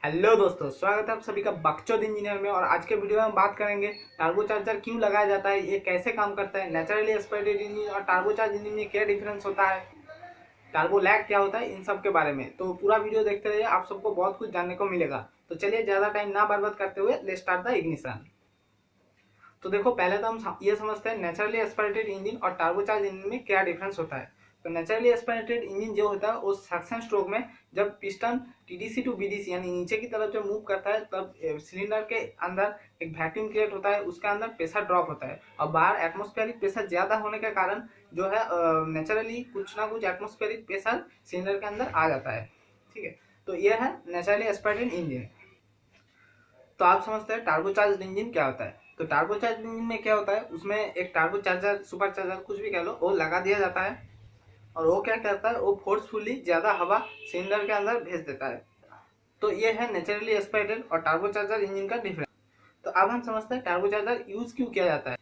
Hello दोस्तों, स्वागत है आप सभी का बकचोद इंजीनियर में। और आज के वीडियो में हम बात करेंगे टार्बोचार्जर क्यों लगाया जाता है, ये कैसे काम करता है, नेचुरली एस्पिरेटेड इंजन और टार्बोचार्ज इंजन में क्या डिफरेंस होता है, टार्बो लैग क्या होता है, इन सब के बारे में। तो पूरा वीडियो देखते रहिए, आप सबको बहुत कुछ जानने को मिलेगा। तो चलिए ज़्यादा टाइम ना बर्बाद करते हुए लेट्स स्टार्ट द इग्निशन। तो देखो, पहले तो हम ये समझते हैं नेचुरली एस्पिरेटेड इंजन और टार्बोचार्ज इंजन में क्या डिफरेंस होता है। तो नेचुरली एस्पिरेटेड इंजन जो होता है वो सक्शन स्ट्रोक में जब पिस्टन टीडीसी टू बीडीसी यानी नीचे की तरफ जब मूव करता है तब सिलेंडर के अंदर एक वैक्यूम क्रिएट होता है, उसके अंदर प्रेशर ड्रॉप होता है और बाहर एटमॉस्फेरिक प्रेशर ज्यादा होने के कारण जो है नेचुरली कुछ ना कुछ एटमॉस्फेरिक प्रेशर सिलेंडर के अंदर आ जाता है। ठीक है, तो यह है नेचुरली एस्पिरेटेड इंजन। तो आप समझते हैं टार्बोचार्ज इंजन क्या होता है। तो टार्बोचार्ज इंजन में क्या होता है, उसमें एक टार्बोचार्जर सुपर चार्जर कुछ भी कह लो वो लगा दिया जाता है और वो क्या करता है, वो फोर्सफुली ज्यादा हवा सिलेंडर के अंदर भेज देता है। तो ये है नेचुरली एस्पिरेटेड और टार्बोचार्जर इंजन का डिफरेंस। तो अब हम समझते हैं टार्बोचार्जर यूज क्यों किया जाता है।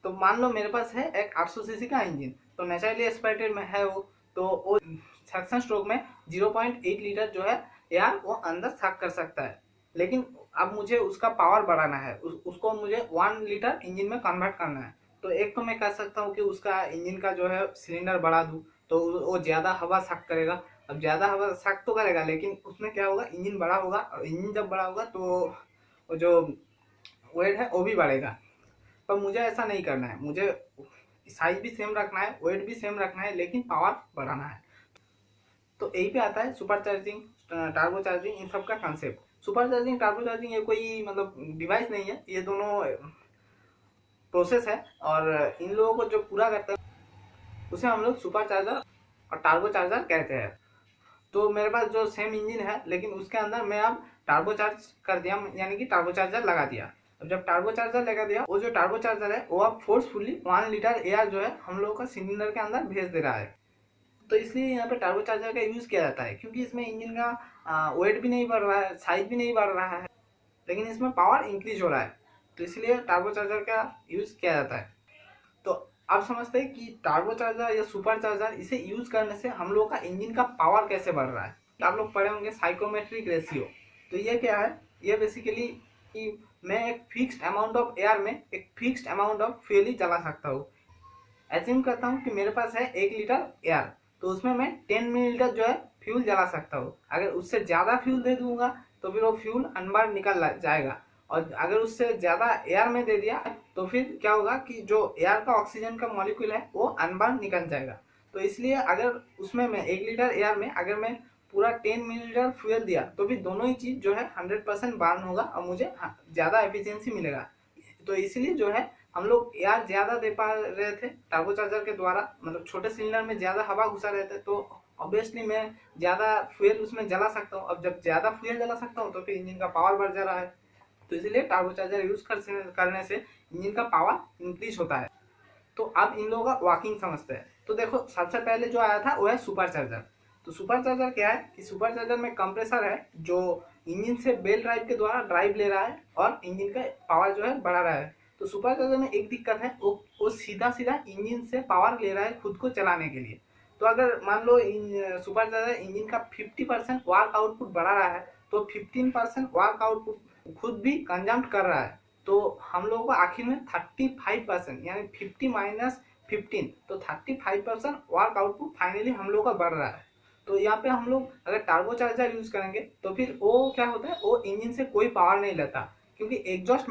तो मान लो मेरे पास है एक 800 सीसी का इंजन, तो नेचुरली एस्पिरेटेड में है वो, तो वो सक्शन स्ट्रोक में 0.8 लीटर जो है एयर वो अंदर सक कर सकता है। लेकिन अब मुझे उसका पावर बढ़ाना है, उसको मुझे 1 लीटर इंजन में कन्वर्ट करना है। तो एक तो मैं कर सकता हूँ कि उसका इंजन का जो है सिलेंडर बढ़ा दूँ, तो वो ज़्यादा हवा सक करेगा। अब ज़्यादा हवा सक तो करेगा, लेकिन उसमें क्या होगा, इंजन बड़ा होगा और इंजन जब बड़ा होगा तो वो जो वेट है वो भी बढ़ेगा। पर मुझे ऐसा नहीं करना है, मुझे साइज भी सेम रखना है, वेट भी सेम रखना है, लेकिन पावर बढ़ाना है। तो यही पे आता है सुपर चार्जिंग, टार्बो चार्जिंग, इन सब का concept. Super charging, turbo charging ये कोई मतलब डिवाइस नहीं है, ये दोनों प्रोसेस है और इन लोगों को जो पूरा करता है उसे हम लोग सुपर चार्जर और टार्बो चार्जर कहते हैं। तो मेरे पास जो सेम इंजन है लेकिन उसके अंदर मैं अब टार्बो चार्ज कर दिया, यानी कि टार्बो चार्जर लगा दिया। अब जब टार्बो चार्जर लगा दिया, वो जो टार्बो चार्जर है वो अब फोर्सफुली 1 लीटर एयर जो है हम लोगों का सिलेंडर के अंदर भेज दे रहा है। तो इसलिए यहाँ पे टार्बो चार्जर का यूज किया जाता है, क्योंकि इसमें इंजन का वेट भी नहीं बढ़ रहा है, साइज भी नहीं बढ़ रहा है, लेकिन इसमें पावर इंक्रीज हो रहा है। तो इसलिए टार्बो चार्जर का यूज किया जाता है। तो आप समझते हैं कि टार्बो चार्जर या सुपर चार्जर इसे यूज करने से हम लोग का इंजन का पावर कैसे बढ़ रहा है। आप लोग पढ़े होंगे साइकोमेट्रिक रेशियो। तो ये क्या है, ये बेसिकली कि मैं एक फिक्स्ड अमाउंट ऑफ एयर में एक फिक्स्ड अमाउंट ऑफ फ्यूल ही चला सकता हूँ। एज्यूम करता हूँ कि मेरे पास है 1 लीटर एयर, तो उसमें मैं 10 मिलीलीटर जो है फ्यूल जला सकता हूँ। अगर उससे ज़्यादा फ्यूल दे दूंगा तो फिर वो फ्यूल अनबर्न निकल जाएगा, और अगर उससे ज़्यादा एयर में दे दिया तो फिर क्या होगा कि जो एयर का ऑक्सीजन का मॉलिक्यूल है वो अनबर्न निकल जाएगा। तो इसलिए अगर उसमें मैं 1 लीटर एयर में अगर मैं पूरा 10 मिलीलीटर फ्यूल दिया तो फिर दोनों ही चीज़ जो है 100% बर्न होगा और मुझे ज़्यादा एफिशिएंसी मिलेगा। तो इसलिए जो है हम लोग एयर ज्यादा दे पा रहे थे टार्बोचार्जर के द्वारा, मतलब छोटे सिलेंडर में ज्यादा हवा घुसा रहे थे, तो ऑब्वियसली मैं ज्यादा फ्यूल उसमें जला सकता हूँ। अब जब ज्यादा फ्यूल जला सकता हूँ तो फिर इंजन का पावर बढ़ जा रहा है। तो इसलिए टार्बोचार्जर यूज करने से इंजन का पावर इंक्रीज होता है। तो आप इन लोगों का वर्किंग समझते हैं। तो देखो, सबसे पहले जो आया था वो है सुपर चार्जर। तो सुपर चार्जर क्या है कि सुपर चार्जर में कंप्रेसर है जो इंजन से बेल ड्राइव के द्वारा ड्राइव ले रहा है और इंजन का पावर जो है बढ़ा रहा है। तो सुपर चार्जर में एक दिक्कत है, वो सीधा सीधा इंजन से पावर ले रहा है खुद को चलाने के लिए। तो अगर मान लो सुपर चार्जर इंजन का 50% वर्क आउटपुट बढ़ा रहा है, तो 15% वर्क आउटपुट खुद भी कंजम्प कर रहा है। तो हम लोगों को आखिर में 35% यानी 50 - 15, तो 35% वर्क आउटपुट फाइनली हम लोग का बढ़ रहा है। तो यहाँ पे हम लोग अगर टार्बो चार्जर यूज करेंगे तो फिर वो क्या होता है, वो इंजन से कोई पावर नहीं लेता, क्योंकि एग्जॉस्ट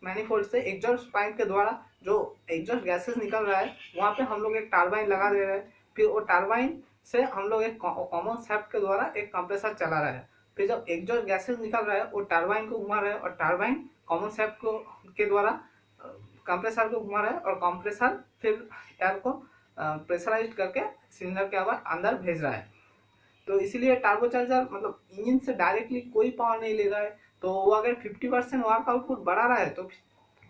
मैनिफोल्ड से एग्जॉस्ट पाइप के द्वारा जो एग्जॉस्ट गैसेस निकल रहा है वहाँ पे हम लोग एक टर्बाइन लगा दे रहे हैं। फिर वो टर्बाइन से हम लोग एक कॉमन शाफ्ट के द्वारा एक कंप्रेसर चला रहा है। फिर जब एग्जॉस्ट गैसेस निकल रहा है वो टर्बाइन को घुमा रहा है और टर्बाइन कॉमन शाफ्ट को के द्वारा कंप्रेसर को घुमा रहा है और कंप्रेसर फिर एयर को प्रेशराइज करके सिलेंडर के अंदर भेज रहा है। तो इसीलिए टार्बोचार्जर मतलब इंजन से डायरेक्टली कोई पावर नहीं ले रहा है। तो वो अगर 50% वर्क आउटपुट बढ़ा रहा है तो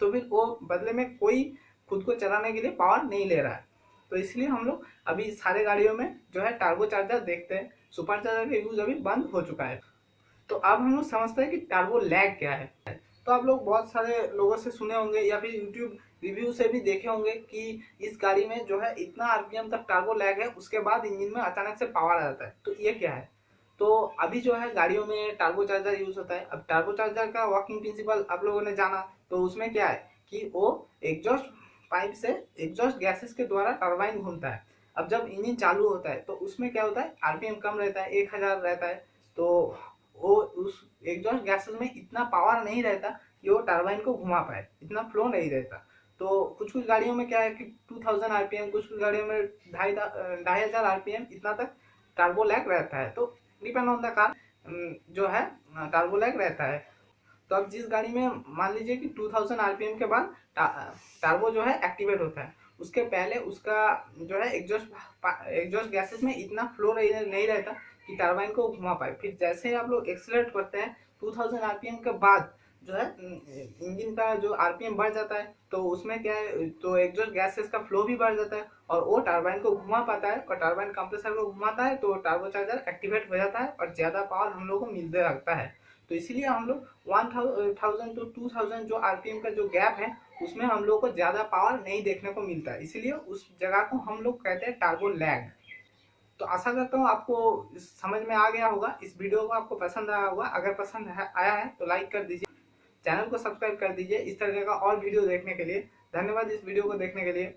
फिर वो बदले में कोई खुद को चलाने के लिए पावर नहीं ले रहा है। तो इसलिए हम लोग अभी सारे गाड़ियों में जो है टार्बोचार्जर देखते हैं। सुपर चार्जर का यूज अभी बंद हो चुका है। तो अब हम लोग समझते हैं कि टार्बो लैग क्या है। तो आप लोग बहुत सारे लोगों से सुने होंगे या फिर यूट्यूब रिव्यू से भी देखे होंगे कि इस गाड़ी में जो है इतना आरपीएम तक टार्बो लैग है, उसके बाद इंजन में अचानक से पावर आ जाता है। तो ये क्या है, तो अभी जो है गाड़ियों में टर्बो चार्जर यूज होता है। अब टर्बो चार्जर का वर्किंग प्रिंसिपल आप लोगों ने जाना, तो उसमें क्या है कि वो एग्जॉस्ट पाइप से एग्जॉस्ट गैसेस के द्वारा टरबाइन घूमता है। अब जब इंजन चालू होता है तो उसमें क्या होता है, आरपीएम कम रहता है, 1000 रहता है, तो वो उस एग्जॉस्ट गैसेस में इतना पावर नहीं रहता कि वो टरबाइन को घुमा पाए, इतना फ्लो नहीं रहता। तो कुछ कुछ गाड़ियों में क्या है कि 2000 आरपीएम, कुछ कुछ गाड़ियों में 2500 आरपीएम इतना तक टर्बो लैग रहता है। तो डिपेंड ऑन द कार जो है टर्बो लैग रहता है। तो अब जिस गाड़ी में मान लीजिए कि 2000 आरपीएम के बाद टर्बो जो है एक्टिवेट होता है, उसके पहले उसका जो है एग्जॉस्ट गैसेस में इतना फ्लो नहीं रहता कि टरबाइन को घुमा पाए। फिर जैसे ही आप लोग एक्सीलरेट करते हैं 2000 आरपीएम के बाद जो है इंजन का जो आरपीएम बढ़ जाता है, तो उसमें क्या है, तो एग्जॉस्ट गैसेस का फ्लो भी बढ़ जाता है और वो टरबाइन को घुमा पाता है, और टरबाइन कंप्रेसर को घुमाता है, तो टर्बो चार्जर एक्टिवेट हो जाता है और ज़्यादा पावर हम लोग को मिलने लगता है। तो इसीलिए हम लोग 1000 टू 2000 जो आरपीएम का जो गैप है उसमें हम लोग को ज़्यादा पावर नहीं देखने को मिलता है, इसीलिए उस जगह को हम लोग कहते हैं टर्बो लैग। तो आशा करता हूँ आपको समझ में आ गया होगा, इस वीडियो को आपको पसंद आया होगा। अगर पसंद आया है तो लाइक कर दीजिए, चैनल को सब्सक्राइब कर दीजिए इस तरह का और वीडियो देखने के लिए। धन्यवाद इस वीडियो को देखने के लिए।